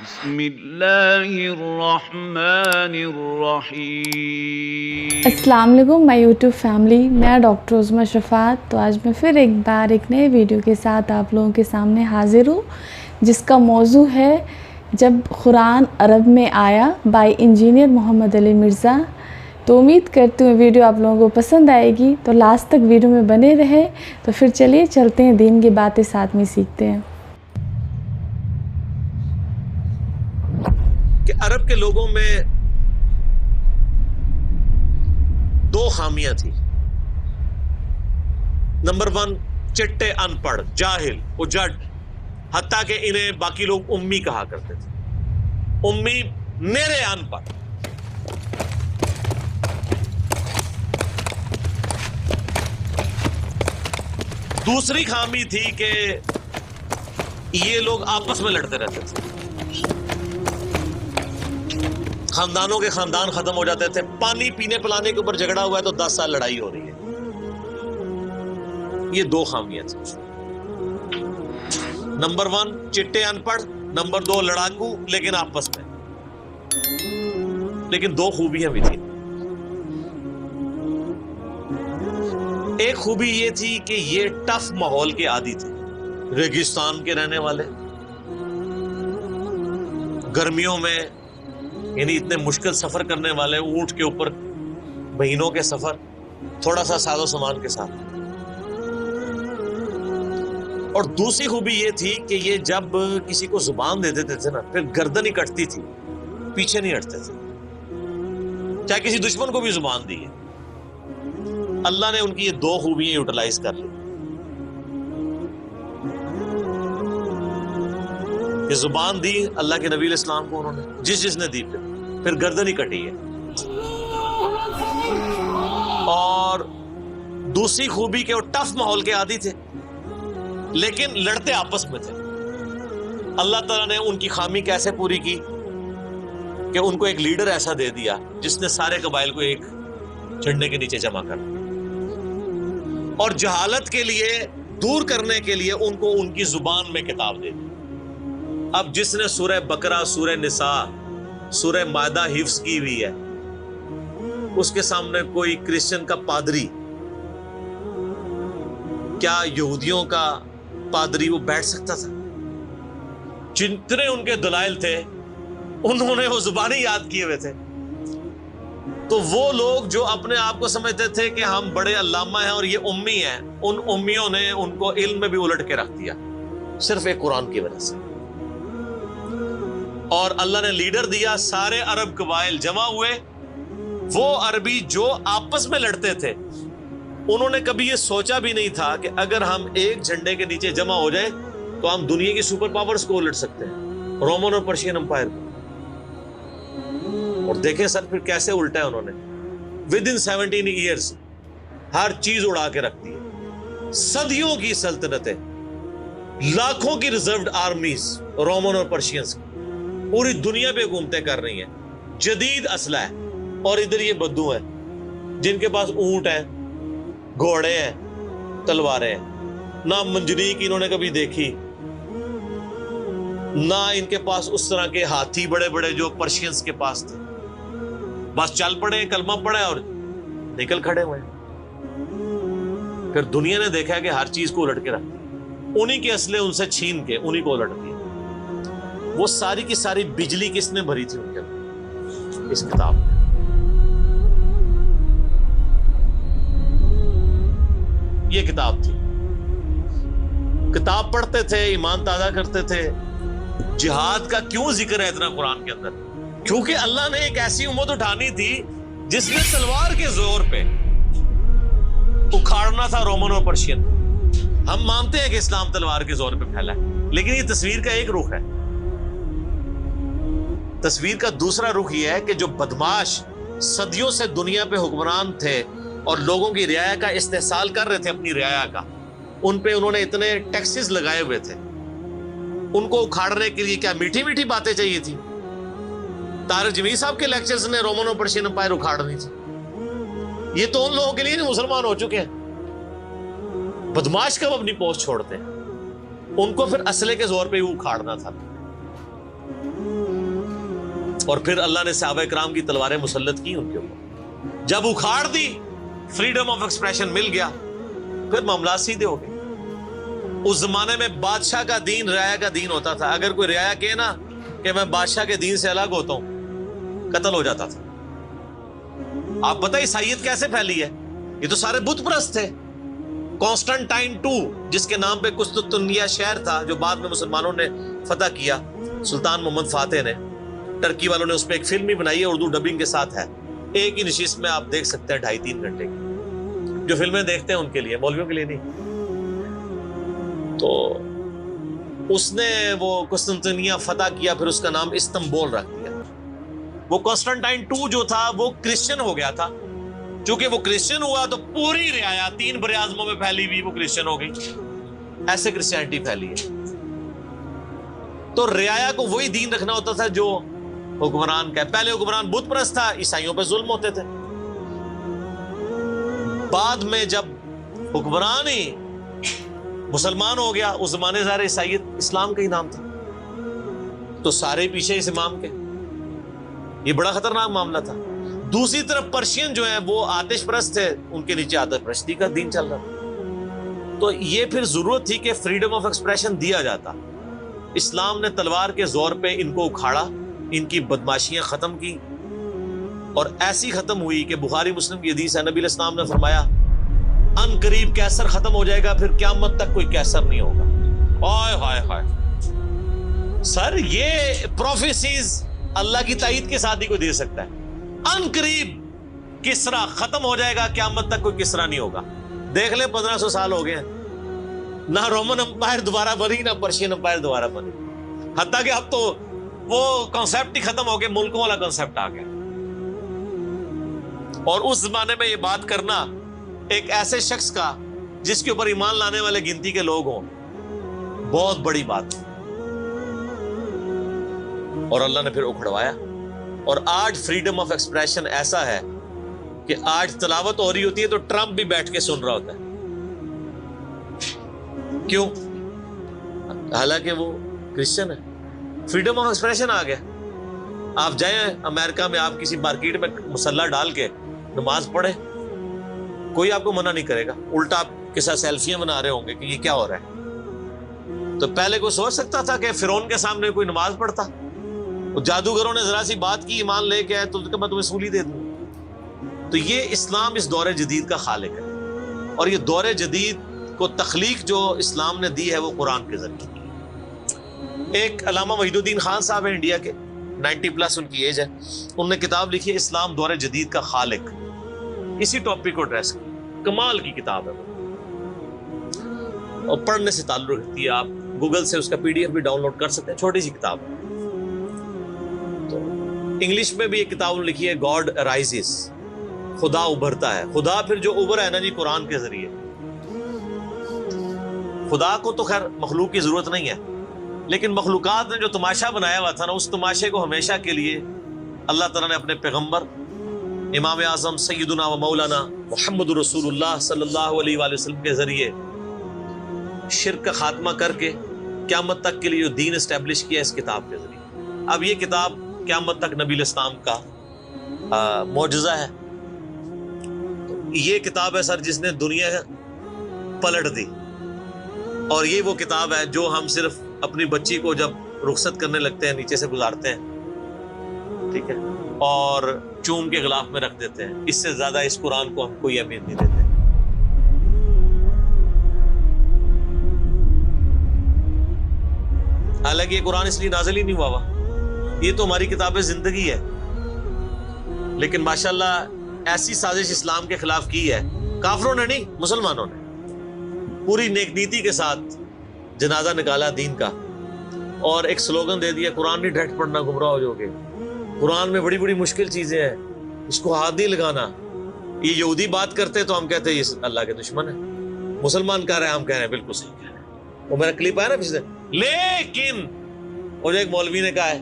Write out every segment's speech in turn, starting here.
بسم اللہ الرحمن الرحیم۔ السلام علیکم مائی یوٹیوب فیملی، میں ڈاکٹر عظمیٰ شفاعت۔ تو آج میں پھر ایک بار ایک نئے ویڈیو کے ساتھ آپ لوگوں کے سامنے حاضر ہوں، جس کا موضوع ہے جب قرآن عرب میں آیا بائی انجینئر محمد علی مرزا۔ تو امید کرتی ہوں ویڈیو آپ لوگوں کو پسند آئے گی، تو لاسٹ تک ویڈیو میں بنے رہے۔ تو پھر چلیے چلتے ہیں، دین کی باتیں ساتھ میں سیکھتے ہیں۔ کہ عرب کے لوگوں میں دو خامیاں تھیں۔ نمبر 1، چٹے ان پڑھ، جاہل، اجڈ، حتیٰ کہ انہیں باقی لوگ امی کہا کرتے تھے۔ امی میرے ان پڑھ۔ دوسری خامی تھی کہ یہ لوگ آپس میں لڑتے رہتے تھے، خاندانوں کے خاندان ختم ہو جاتے تھے۔ پانی پینے پلانے کے اوپر جھگڑا ہوا ہے تو 10 سال لڑائی ہو رہی ہے۔ یہ دو خامیاں تھیں۔ نمبر 1، چٹے ان پڑھ، نمبر 2، لڑاکو لیکن آپس میں۔ لیکن دو خوبیاں بھی تھیں۔ ایک خوبی یہ تھی کہ یہ ٹف ماحول کے عادی تھے، ریگستان کے رہنے والے، گرمیوں میں یعنی اتنے مشکل سفر کرنے والے، اونٹ کے اوپر مہینوں کے سفر، تھوڑا سا ساز و سامان کے ساتھ۔ اور دوسری خوبی یہ تھی کہ یہ جب کسی کو زبان دے دیتے تھے نا، پھر گردن ہی کٹتی تھی، پیچھے نہیں ہٹتے تھے، چاہے کسی دشمن کو بھی زبان دی ہے۔ اللہ نے ان کی یہ دو خوبیاں یوٹیلائز کر لی کہ زبان دی اللہ کے نبی علیہ السلام کو انہوں نے، جس نے دی، پھر گردن ہی کٹی ہے۔ اور دوسری خوبی کہ وہ ٹف ماحول کے عادی تھے لیکن لڑتے آپس میں تھے۔ اللہ تعالیٰ نے ان کی خامی کیسے پوری کی کہ ان کو ایک لیڈر ایسا دے دیا جس نے سارے قبائل کو ایک جھنڈے کے نیچے جمع کر دیا، اور جہالت کے لیے دور کرنے کے لیے ان کو ان کی زبان میں کتاب دے دی۔ اب جس نے سورہ بقرہ، سورہ نساء، سورہ مائدہ حفظ کی ہوئی ہے، اس کے سامنے کوئی کرسچن کا پادری، کیا یہودیوں کا پادری وہ بیٹھ سکتا تھا؟ جتنے ان کے دلائل تھے انہوں نے وہ زبانی یاد کیے ہوئے تھے۔ تو وہ لوگ جو اپنے آپ کو سمجھتے تھے کہ ہم بڑے علامہ ہیں اور یہ امی ہیں، ان امیوں نے ان کو علم میں بھی الٹ کے رکھ دیا، صرف ایک قرآن کی وجہ سے۔ اور اللہ نے لیڈر دیا، سارے عرب قبائل جمع ہوئے۔ وہ عربی جو آپس میں لڑتے تھے، انہوں نے کبھی یہ سوچا بھی نہیں تھا کہ اگر ہم ایک جھنڈے کے نیچے جمع ہو جائے تو ہم دنیا کی سپر پاورز کو لڑ سکتے ہیں، رومن اور پرشین امپائر کو۔ اور دیکھیں سر پھر کیسے الٹا ہے انہوں نے، ودن 17 ایئرز ہر چیز اڑا کے رکھ دی ہے۔ صدیوں کی سلطنتیں، لاکھوں کی ریزروڈ آرمیز رومن اور پرشینز کی، پوری دنیا پہ حکومتیں کر رہی ہیں، جدید اسلحہ ہے۔ اور ادھر یہ بدو ہیں جن کے پاس اونٹ ہیں، گھوڑے ہیں، تلواریں ہیں، نہ منجنیق انہوں نے کبھی دیکھی، نہ ان کے پاس اس طرح کے ہاتھی بڑے بڑے جو پرشینز کے پاس تھے۔ بس چل پڑے، کلمہ پڑے اور نکل کھڑے ہوئے۔ پھر دنیا نے دیکھا کہ ہر چیز کو الٹ کے رکھ دیا، انہی کے اسلحے ان سے چھین کے انہی کو الٹ دیا۔ وہ ساری کی ساری بجلی کس نے بھری تھی ان کے اندر؟ اس کتاب میں۔ یہ کتاب تھی، کتاب پڑھتے تھے، ایمان تازہ کرتے تھے۔ جہاد کا کیوں ذکر ہے اتنا قرآن کے اندر؟ کیونکہ اللہ نے ایک ایسی امت اٹھانی تھی جس نے تلوار کے زور پہ اکھاڑنا تھا رومن اور پرشین۔ ہم مانتے ہیں کہ اسلام تلوار کے زور پہ پھیلا ہے، لیکن یہ تصویر کا ایک رخ ہے۔ تصویر کا دوسرا رخ یہ ہے کہ جو بدماش صدیوں سے دنیا پہ حکمران تھے اور لوگوں کی رعایا کا استحصال کر رہے تھے، اپنی رعایا کا، ان پہ انہوں نے اتنے ٹیکسز لگائے ہوئے تھے، ان کو اکھاڑنے کے لیے کیا میٹھی میٹھی باتیں چاہیے تھی؟ طارق جمیل صاحب کے لیکچرز نے رومن اور پرشین امپائر اکھاڑنی تھی۔ یہ تو ان لوگوں کے لیے مسلمان ہو چکے ہیں۔ بدماش کب اپنی پوسٹ چھوڑتے ہیں؟ ان کو پھر اسلحے کے زور پہ ہی اکھاڑنا تھا۔ اور پھر اللہ نے صحابہ کرام کی تلواریں مسلط کی ان کے اوپر. جب اکھاڑ دی, فریڈم آف ایکسپریشن مل گیا, پھر معاملات سیدھے ہو گئے. اس زمانے میں بادشاہ کا دین رعایا کا دین ہوتا تھا. اگر کوئی رعایا کہے نا کہ میں بادشاہ کے دین سے الگ ہوتا ہوں, قتل ہو جاتا تھا. آپ پتہ عیسائیت کیسے پھیلی ہے؟ یہ تو سارے بت پرست تھے. کانسٹنٹائن II, جس کے نام پہ قسطنطنیہ شہر تھا جو بعد میں مسلمانوں نے فتح کیا, سلطان محمد فاتح نے, ٹرکی والوں نے اس پہ ایک فلم بھی بنائی ہے, اردو ڈبنگ کے ساتھ ہے. ایک ہی نشست میں آپ دیکھ سکتے ہیں 2.5-3 گھنٹے کی. جو فلمیں دیکھتے ہیں ان کے لیے, مولویوں کے لیے نہیں. تو اس نے وہ قسطنطنیہ فتح کیا, پھر اس کا نام استنبول رکھ دیا. وہ کانسٹنٹائن II جو تھا وہ کرسچن ہو گیا تھا. چونکہ وہ کرسچن ہوا تو پوری رعایا 3 براعظموں میں پھیلی ہوئی وہ کرسچن ہو گئی. ایسے کرسچینٹی پھیلی ہے. تو رعایا کو وہی دین رکھنا ہوتا تھا جو حکمران کا. پہلے حکمران بت پرست تھا, عیسائیوں پہ ظلم ہوتے تھے. بعد میں جب حکمران ہی مسلمان ہو گیا, اس زمانے ظاہر عیسائیت اسلام کا ہی نام تھا, تو سارے پیچھے اس امام کے. یہ بڑا خطرناک معاملہ تھا. دوسری طرف پرشین جو ہیں وہ آتش پرست تھے, ان کے نیچے آتش پرستی کا دین چل رہا. تو یہ پھر ضرورت تھی کہ فریڈم آف ایکسپریشن دیا جاتا. اسلام نے تلوار کے زور پہ ان کو اکھاڑا, ان کی بدماشیاں ختم کی, اور ایسی ختم ہوئی کہ بخاری مسلم کی حدیث ہے, نبی علیہ السلام نے فرمایا ان قریب کیسر ختم ہو جائے گا, پھر قیامت تک کوئی کیسر نہیں ہوگا. ہائے ہائے ہائے سر, یہ پروفیسیز اللہ کی تائید کے ساتھ ہی کوئی دے سکتا ہے. ان قریب کسرا ختم ہو جائے گا, قیامت تک کوئی کسرا نہیں ہوگا. دیکھ لیں 1500 سال ہو گئے ہیں, نہ رومن امپائر دوبارہ بنی, نہ پرشین امپائر دوبارہ بنی. حتیٰ کہ اب تو وہ کانسیپٹ ہی ختم ہو گئے, ملکوں والا کانسیپٹ آ گیا. اور اس زمانے میں یہ بات کرنا ایک ایسے شخص کا جس کے اوپر ایمان لانے والے گنتی کے لوگ ہوں, بہت بڑی بات. اور اللہ نے پھر اکھڑوایا. اور آج فریڈم آف ایکسپریشن ایسا ہے کہ آج تلاوت ہو رہی ہوتی ہے تو ٹرمپ بھی بیٹھ کے سن رہا ہوتا ہے. کیوں؟ حالانکہ وہ کرسچن ہے. فریڈم آف ایکسپریشن آ گیا. آپ جائیں امریکہ میں, آپ کسی مارکیٹ میں مسلح ڈال کے نماز پڑھیں, کوئی آپ کو منع نہیں کرے گا. الٹا آپ کے ساتھ سیلفیاں بنا رہے ہوں گے کہ یہ کیا ہو رہا ہے. تو پہلے کوئی سوچ سکتا تھا کہ فرعون کے سامنے کوئی نماز پڑھتا؟ جادوگروں نے ذرا سی بات کی, ایمان لے کے آئے تو میں تمہیں سولی دے دوں. تو یہ اسلام اس دور جدید کا خالق ہے, اور یہ دور جدید کو تخلیق جو اسلام نے دی ہے وہ قرآن کے ذریعے. ایک علامہ وحید الدین خان صاحب ہیں انڈیا کے, 90+ ان کی ایج ہے. انہوں نے کتاب لکھی ہے اسلام دور جدید کا خالق. اسی ٹاپک کو ایڈریس کی, کمال کی کتاب ہے وہ, اور پڑھنے سے تعلق رکھتی ہے. آپ گوگل سے اس کا PDF بھی ڈاؤن لوڈ کر سکتے ہیں, چھوٹی سی کتاب ہے. تو انگلش میں بھی ایک کتاب لکھی ہے گاڈ رائزز, خدا ابھرتا ہے. خدا پھر جو ابھرا ہے نا جی قرآن کے ذریعے. خدا کو تو خیر مخلوق کی ضرورت نہیں ہے, لیکن مخلوقات نے جو تماشا بنایا ہوا تھا نا, اس تماشے کو ہمیشہ کے لیے اللہ تعالیٰ نے اپنے پیغمبر امام اعظم سیدنا و مولانا محمد رسول اللہ صلی اللہ علیہ وآلہ وسلم کے ذریعے شرک کا خاتمہ کر کے قیامت تک کے لیے جو دین اسٹیبلش کیا اس کتاب کے ذریعے. اب یہ کتاب قیامت تک نبی الاسلام کا معجزہ ہے. یہ کتاب ہے سر جس نے دنیا پلٹ دی, اور یہ وہ کتاب ہے جو ہم صرف اپنی بچی کو جب رخصت کرنے لگتے ہیں نیچے سے گزارتے ہیں, ٹھیک ہے, اور چوم کے غلاف میں رکھ دیتے ہیں. اس سے زیادہ اس قرآن کو ہم کوئی اہمیت نہیں دیتے. حالانکہ یہ قرآن اس لیے نازل ہی نہیں ہوا ہوا, یہ تو ہماری کتاب زندگی ہے. لیکن ماشاءاللہ ایسی سازش اسلام کے خلاف کی ہے, کافروں نے نہیں, مسلمانوں نے پوری نیک نیتی کے ساتھ جنازہ نکالا دین کا, اور ایک سلوگن دے دیا قرآن نہیں ڈھٹ پڑھنا گمراہ ہو جاؤ گے. قرآن میں بڑی بڑی مشکل چیزیں ہیں, اس کو ہاتھ نہیں لگانا. یہ یہودی بات کرتے تو ہم کہتے ہیں یہ اللہ کے دشمن ہے. مسلمان کہہ رہے ہیں, ہم کہہ رہے ہیں بالکل صحیح کہہ رہے ہیں. وہ میرا کلپ آیا نا پچھلے, لیکن وہ جو ایک مولوی نے کہا ہے,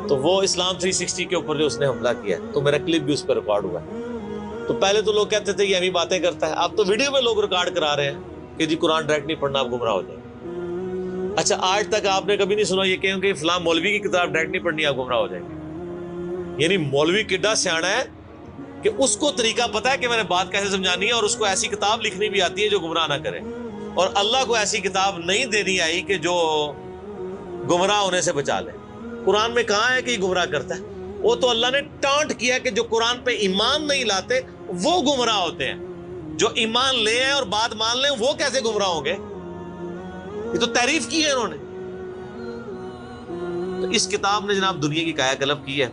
تو وہ اسلام 360 کے اوپر جو اس نے حملہ کیا ہے, تو میرا کلپ بھی اس پہ ریکارڈ ہوا ہے. تو پہلے تو لوگ کہتے تھے یہ ہمیں باتیں کرتا ہے, اب تو ویڈیو میں لوگ ریکارڈ کرا رہے ہیں کہ جی قرآن ڈائریکٹ نہیں پڑھنا, آپ گمراہ ہو جائیں. اچھا آج تک آپ نے کبھی نہیں سنا یہ کہ فلاں مولوی کی کتاب ڈائریکٹ نہیں پڑھنی آپ گمراہ ہو جائیں گے؟ یعنی مولوی کڈا سیاڑا ہے کہ اس کو طریقہ پتا ہے کہ میں نے بات کیسے سمجھانی ہے، اور اس کو ایسی کتاب لکھنی بھی آتی ہے جو گمراہ نہ کرے، اور اللہ کو ایسی کتاب نہیں دینی آئی کہ جو گمراہ ہونے سے بچا لے۔ قرآن میں کہاں ہے کہ یہ گمراہ کرتا ہے؟ وہ تو اللہ نے ٹانٹ کیا کہ جو قرآن پہ ایمان نہیں لاتے وہ گمراہ ہوتے ہیں، جو ایمان لے ہیں اور بات مان لیں وہ کیسے گمراہ ہوں گے؟ یہ تو تعریف کی ہے انہوں نے۔ تو اس کتاب نے جناب دنیا کی کایا کلپ کی ہے،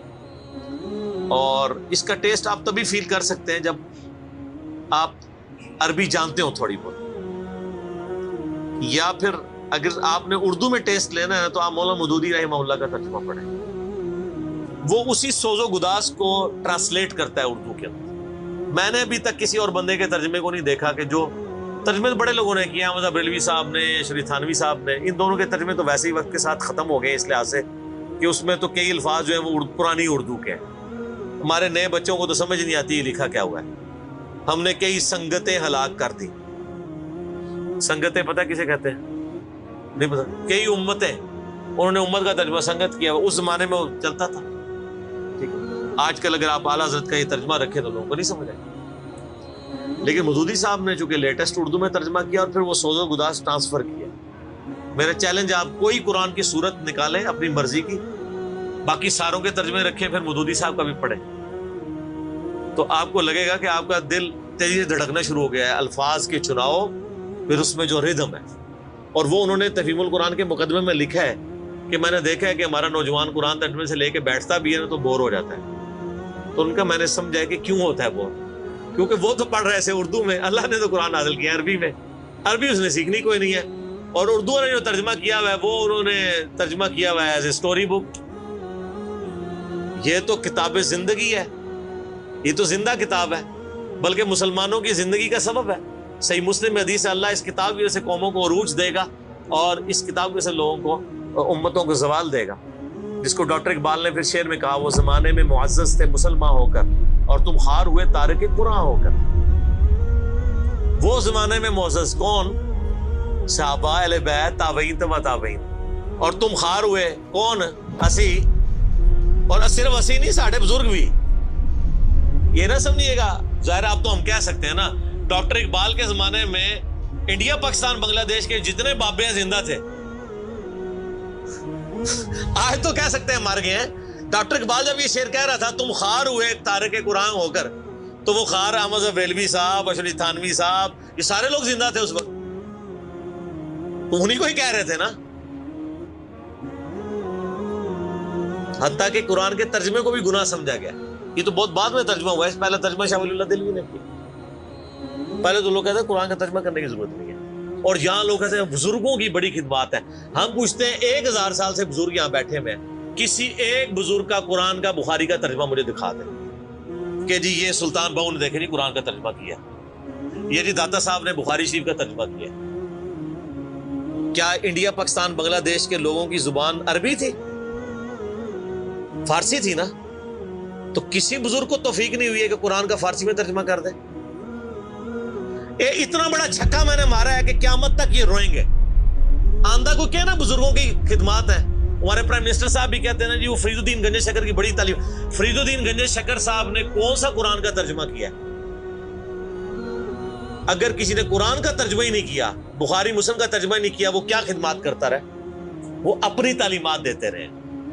اور اس کا ٹیسٹ آپ تبھی فیل کر سکتے ہیں جب آپ عربی جانتے ہو تھوڑی بہت، یا پھر اگر آپ نے اردو میں ٹیسٹ لینا ہے تو آپ مولانا مودودی رحمہ اللہ کا ترجمہ پڑھیں، وہ اسی سوز و گداز کو ٹرانسلیٹ کرتا ہے اردو کے اندر۔ میں نے ابھی تک کسی اور بندے کے ترجمے کو نہیں دیکھا کہ جو ترجمے تو بڑے لوگوں نے کیا، احمد بریلوی صاحب نے، شریف تھانوی صاحب نے، ان دونوں کے ترجمے تو ویسے ہی وقت کے ساتھ ختم ہو گئے اس لحاظ سے کہ اس میں تو کئی الفاظ جو ہیں وہ پرانی اردو کے ہیں۔ ہمارے نئے بچوں کو تو سمجھ نہیں آتی یہ لکھا کیا ہوا ہے۔ ہم نے کئی سنگتیں ہلاک کر دی۔ سنگتیں پتہ کسے کہتے ہیں؟ نہیں پتہ۔ کئی امتیں، انہوں نے امت کا ترجمہ سنگت کیا، اس زمانے میں وہ چلتا تھا۔ ٹھیک ہے، آج کل اگر آپ اعلیٰ حضرت کا یہ ترجمہ رکھیں تو لوگوں کو نہیں سمجھ آئے گا، لیکن مودودی صاحب نے چونکہ لیٹسٹ اردو میں ترجمہ کیا اور پھر وہ سوز و گداز ٹرانسفر کیا۔ میرا چیلنج، آپ کوئی قرآن کی صورت نکالیں اپنی مرضی کی، باقی ساروں کے ترجمے رکھیں، پھر مودودی صاحب کا بھی پڑھیں، تو آپ کو لگے گا کہ آپ کا دل تیزی سے دھڑکنا شروع ہو گیا ہے۔ الفاظ کے چناؤ، پھر اس میں جو ردم ہے، اور وہ انہوں نے تفہیم القرآن کے مقدمے میں لکھا ہے کہ میں نے دیکھا ہے کہ ہمارا نوجوان قرآن ترجمے سے لے کے بیٹھتا بھی ہے نا تو بور ہو جاتا ہے۔ تو ان کا میں نے سمجھا کہ کیوں ہوتا ہے بور، کیونکہ وہ تو پڑھ رہے تھے اردو میں، اللہ نے تو قرآن نازل کیا عربی میں، عربی اس نے سیکھنی کوئی نہیں ہے، اور اردو نے جو ترجمہ کیا ہوا ہے وہ انہوں نے ترجمہ کیا ہوا ہے ایز اے اسٹوری بک۔ یہ تو کتاب زندگی ہے، یہ تو زندہ کتاب ہے، بلکہ مسلمانوں کی زندگی کا سبب ہے۔ صحیح مسلم میں حدیث ہے، اللہ اس کتاب کی وجہ سے قوموں کو عروج دے گا اور اس کتاب کی وجہ سے لوگوں کو، امتوں کو زوال دے گا، جس کو ڈاکٹر اقبال نے پھر شعر میں کہا، وہ زمانے میں معزز تھے مسلمان ہو کر اور تم خار ہوئے تارک قرآن ہو کر۔ وہ زمانے میں معزز کون؟ صحابہ، اہل بیت، تابعین، تبع تابعین، اور تم خار ہوئے کون؟ اسی، اور صرف اسی نہیں، ساڑھے بزرگ بھی۔ یہ نہ سمجھیے گا، ظاہر آپ تو ہم کہہ سکتے ہیں نا، ڈاکٹر اقبال کے زمانے میں انڈیا، پاکستان، بنگلہ دیش کے جتنے بابے ہیں زندہ تھے۔ آج تو کہہ سکتے ہیں مر گئے ہیں۔ ڈاکٹر اقبال جب یہ شعر کہہ رہا تھا تم خار ہوئے تارک قرآن ہو کر، تو وہ خار احمد بریلوی صاحب، اشرف تھانوی صاحب، یہ سارے لوگ زندہ تھے اس وقت، انہی کو ہی کہہ رہے تھے نا۔ حتیٰ کہ قرآن کے ترجمے کو بھی گناہ سمجھا گیا۔ یہ تو بہت بعد میں ترجمہ ہوا ہے، پہلا ترجمہ شاہ ولی اللہ دہلوی نے کیا۔ پہلے تو لوگ کہتے ہیں قرآن کا ترجمہ کرنے کی ضرورت نہیں ہے، اور یہاں لوگ کہتے ہیں بزرگوں کی بڑی خدمات ہے۔ ہم پوچھتے ہیں 1000 سال سے بزرگ یہاں بیٹھے ہوئے ہیں، کسی ایک بزرگ کا قرآن کا بخاری کا ترجمہ مجھے دکھا دیں کہ جی یہ سلطان بہو نے دیکھے جی قرآن کا ترجمہ کیا، یہ جی داتا صاحب نے بخاری شریف کا ترجمہ کیا۔ کیا انڈیا، پاکستان، بنگلہ دیش کے لوگوں کی زبان عربی تھی؟ فارسی تھی نا؟ تو کسی بزرگ کو توفیق نہیں ہوئی ہے کہ قرآن کا فارسی میں ترجمہ کر دے۔ اتنا بڑا چھکا میں نے مارا ہے کہ قیامت تک یہ روئیں گے۔ آندہ کو کیا نا بزرگوں کی خدمات ہے۔ ہمارے پرائم منسٹر صاحب بھی کہتے ہیں نا جی وہ فرید الدین گنج شکر کی بڑی تعلیم۔ فرید الدین گنج شکر صاحب نے کون سا قرآن کا ترجمہ کیا؟ اگر کسی نے قرآن کا ترجمہ ہی نہیں کیا، بخاری مسلم کا ترجمہ ہی نہیں کیا، وہ کیا خدمات کرتا رہے؟ وہ اپنی تعلیمات دیتے رہے۔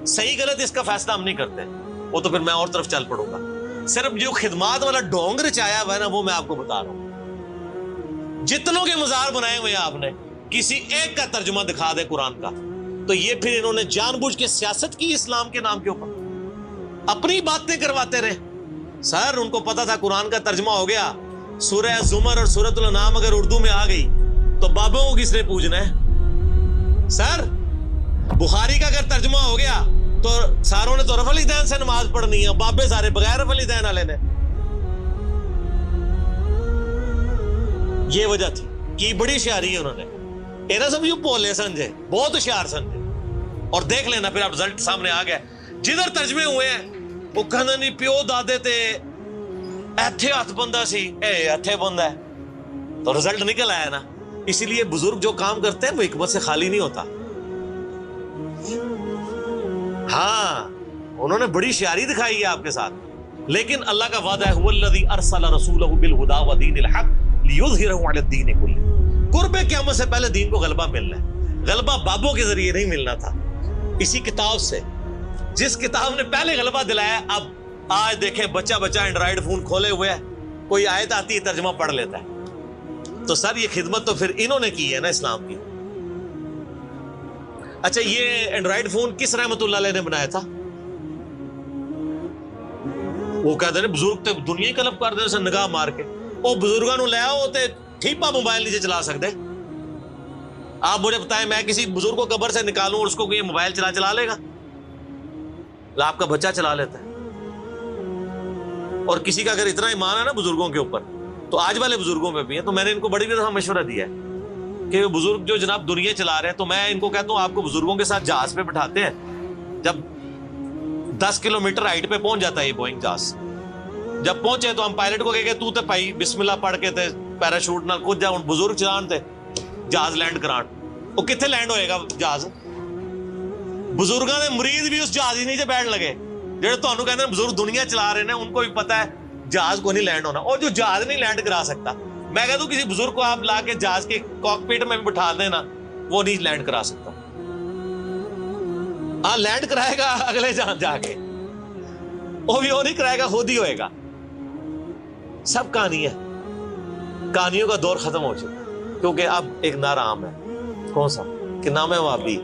صحیح غلط اس کا فیصلہ ہم نہیں کرتے، وہ تو پھر میں اور طرف چل پڑوں گا۔ صرف جو خدمات والا ڈونگ رچایا ہوا ہے نا وہ میں آپ کو بتا رہا ہوں۔ جتنوں کے مزار بنائے ہوئے ہیں آپ نے، کسی ایک کا ترجمہ دکھا دے قرآن کا، تو یہ پھر انہوں نے جان بوجھ کے سیاست کی اسلام کے نام کے اوپر، اپنی باتیں کرواتے رہے۔ سر ان کو پتا تھا قرآن کا ترجمہ ہو گیا، سورہ زمر اور سورۃ الانعام اگر اردو میں آ گئی تو بابوں کو کس نے پوجنا ہے؟ سر بخاری کا اگر ترجمہ ہو گیا تو ساروں نے تو رفع الیدین سے نماز پڑھنی ہے، بابے سارے بغیر رفع الیدین والے نے۔ یہ وجہ تھی کہ بڑی ہوشیاری ہے انہوں نے، یہ نہ سمجھو پولے سمجھے، بہت ہوشیار سمجھے۔ اور دیکھ لینا پھر اب رزلٹ سامنے آ گیا، جدھر ترجمے ہوئے ہیں وہ کہنا نہیں پیو دادے تے ایتھے ہاتھ بندہ سی، اے ایتھے بندہ ہے، تو رزلٹ نکل آیا نا۔ اسی لیے بزرگ جو کام کرتے ہیں وہ حکمت سے خالی نہیں ہوتا، ہاں انہوں نے بڑی شیاری دکھائی ہے آپ کے ساتھ، لیکن اللہ کا وعدہ ہے هو الذی ارسل رسولہ بالہدی ودین الحق لیظہرہ علی الدین کلہ۔ قرب قیامت سے پہلے دین کو غلبہ ملنا ہے، غلبہ بابوں کے ذریعے نہیں ملنا تھا، اسی کتاب سے، جس کتاب نے پہلے غلبہ دلایا۔ اب آج دیکھیں بچہ اینڈرائیڈ فون کھولے ہوئے ہے، کوئی آیت آتی ہے ترجمہ پڑھ لیتا ہے۔ تو سر یہ خدمت تو پھر انہوں نے کی ہے نا اسلام کی۔ اچھا یہ اینڈرائیڈ فون کس رحمت اللہ علیہ نے بنایا تھا؟ وہ کہتے ہیں بزرگ تے دنیا کلب کر دے نگاہ مار کے، وہ بزرگاں نو لے آؤ تے ٹھیپا موبائل نیچے چلا سکتے۔ آپ مجھے بتائیں میں کسی بزرگ کو قبر سے نکالوں اور اس کو یہ موبائل چلا لے گا؟ آپ کا بچہ چلا لیتا ہے۔ اور کسی کا اگر اتنا ایمان ہے نا بزرگوں کے اوپر، تو آج والے بزرگوں پہ بھی ہے، تو میں نے ان کو بڑی دفعہ مشورہ دیا ہے کہ بزرگ جو جناب دنیا چلا رہے ہیں، تو میں ان کو کہتا ہوں آپ کو بزرگوں کے ساتھ جہاز پہ بٹھاتے ہیں، جب 10 کلومیٹر ہائٹ پہ پہنچ جاتا ہے یہ بوئنگ جہاز، جب پہنچے تو ہم پائلٹ کو کہے تو تے پائی بسم اللہ پڑھ کے تے پیراشوٹ نال کود جا، بزرگ چلان تے جہاز لینڈ کران، وہ کتنے لینڈ ہوئے گا جہاز؟ بزرگاں دے مرید بھی اس جہاز ہی نیچے بیٹھ لگے، جڑے تانوں کہندے ہیں بزرگ دنیا چلا رہے ہیں، ان کو بھی پتہ ہے جہاز کو نہیں لینڈ ہونا، اور جو جہاز نہیں لینڈ کرا سکتا، میں کہتا ہوں کسی بزرگ کو آپ لا کے جہاز کے کاکپٹ میں بٹھا دینا، وہ نہیں لینڈ کرا سکتا۔ ہاں لینڈ کرائے گا اگلے جہاں جا کے، وہ بھی وہ نہیں کرائے گا، خود ہی ہوئے گا۔ سب کہانی ہے، کہانیوں کا دور ختم ہو چکا، کیونکہ اب ایک نعرہ عام ہے، کون سا؟ کہ نہ میں وابی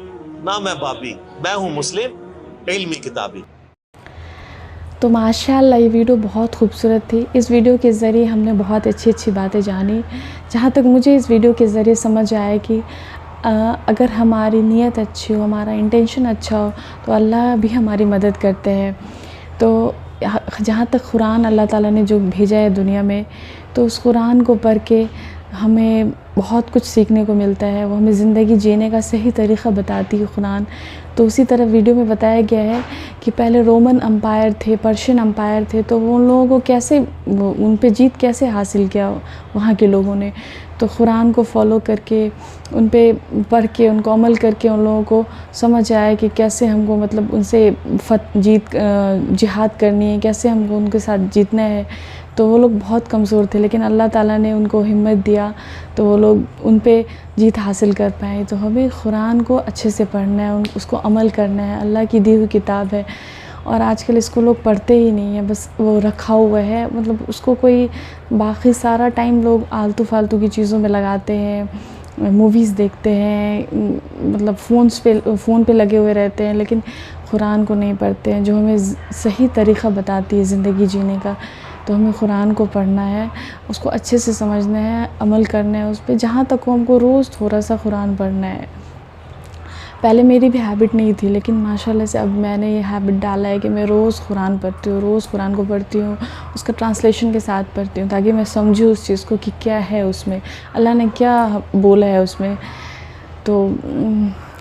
نہ میں بابی، میں ہوں مسلم علمی کتابی۔ تو ماشاءاللہ یہ ویڈیو بہت خوبصورت تھی۔ اس ویڈیو کے ذریعے ہم نے بہت اچھی باتیں جانی۔ جہاں تک مجھے اس ویڈیو کے ذریعے سمجھ آیا کہ اگر ہماری نیت اچھی ہو، ہمارا انٹینشن اچھا ہو، تو اللہ بھی ہماری مدد کرتے ہیں۔ تو جہاں تک قرآن اللہ تعالیٰ نے جو بھیجا ہے دنیا میں، تو اس قرآن کو پڑھ کے ہمیں بہت کچھ سیکھنے کو ملتا ہے، وہ ہمیں زندگی جینے کا صحیح طریقہ بتاتی ہے قرآن۔ تو اسی طرح ویڈیو میں بتایا گیا ہے کہ پہلے رومن امپائر تھے، پرشین امپائر تھے، تو وہ ان لوگوں کو کیسے ان پہ جیت کیسے حاصل کیا وہاں کے لوگوں نے۔ تو قرآن کو فالو کر کے، ان پہ پڑھ کے، ان کو عمل کر کے ان لوگوں کو سمجھ آیا کہ کیسے ہم کو مطلب ان سے جہاد کرنی ہے، کیسے ہم کو ان کے ساتھ جیتنا ہے۔ تو وہ لوگ بہت کمزور تھے، لیکن اللہ تعالیٰ نے ان کو ہمت دیا، تو وہ لوگ ان پہ جیت حاصل کر پائے۔ تو ہمیں قرآن کو اچھے سے پڑھنا ہے، اس کو عمل کرنا ہے، اللہ کی دی ہوئی کتاب ہے، اور آج کل اس کو لوگ پڑھتے ہی نہیں ہیں، بس وہ رکھا ہوا ہے، مطلب اس کو کوئی باقی سارا ٹائم لوگ آلتو فالتو کی چیزوں میں لگاتے ہیں، موویز دیکھتے ہیں، مطلب فون پہ لگے ہوئے رہتے ہیں، لیکن قرآن کو نہیں پڑھتے ہیں، جو ہمیں صحیح طریقہ بتاتی ہے زندگی جینے کا۔ تو ہمیں قرآن کو پڑھنا ہے، اس کو اچھے سے سمجھنا ہے، عمل کرنا ہے اس پہ، جہاں تک ہم کو روز تھوڑا سا قرآن پڑھنا ہے۔ پہلے میری بھی ہیبٹ نہیں تھی، لیکن ماشاءاللہ سے اب میں نے یہ ہیبٹ ڈالا ہے کہ میں روز قرآن پڑھتی ہوں، روز قرآن کو پڑھتی ہوں، اس کا ٹرانسلیشن کے ساتھ پڑھتی ہوں، تاکہ میں سمجھوں اس چیز کو کہ کیا ہے اس میں، اللہ نے کیا بولا ہے اس میں۔ تو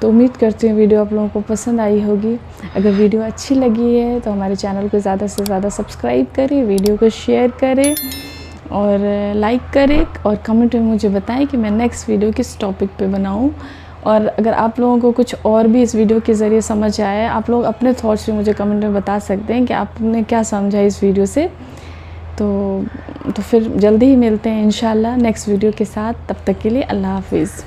امید کرتی ہوں ویڈیو آپ لوگوں کو پسند آئی ہوگی۔ اگر ویڈیو اچھی لگی ہے تو ہمارے چینل کو زیادہ سے زیادہ سبسکرائب کریں، ویڈیو کو شیئر کریں اور لائک کریں، اور کمنٹ میں مجھے بتائیں کہ میں نیکسٹ ویڈیو کس ٹاپک پہ بناؤں۔ اور اگر آپ لوگوں کو کچھ اور بھی اس ویڈیو کے ذریعے سمجھ آیا، آپ لوگ اپنے تھاٹس بھی مجھے کمنٹ میں بتا سکتے ہیں کہ آپ نے کیا سمجھا اس ویڈیو سے۔ تو پھر جلدی ہی ملتے ہیں انشاءاللہ نیکسٹ ویڈیو کے ساتھ، تب تک کے لیے اللہ حافظ۔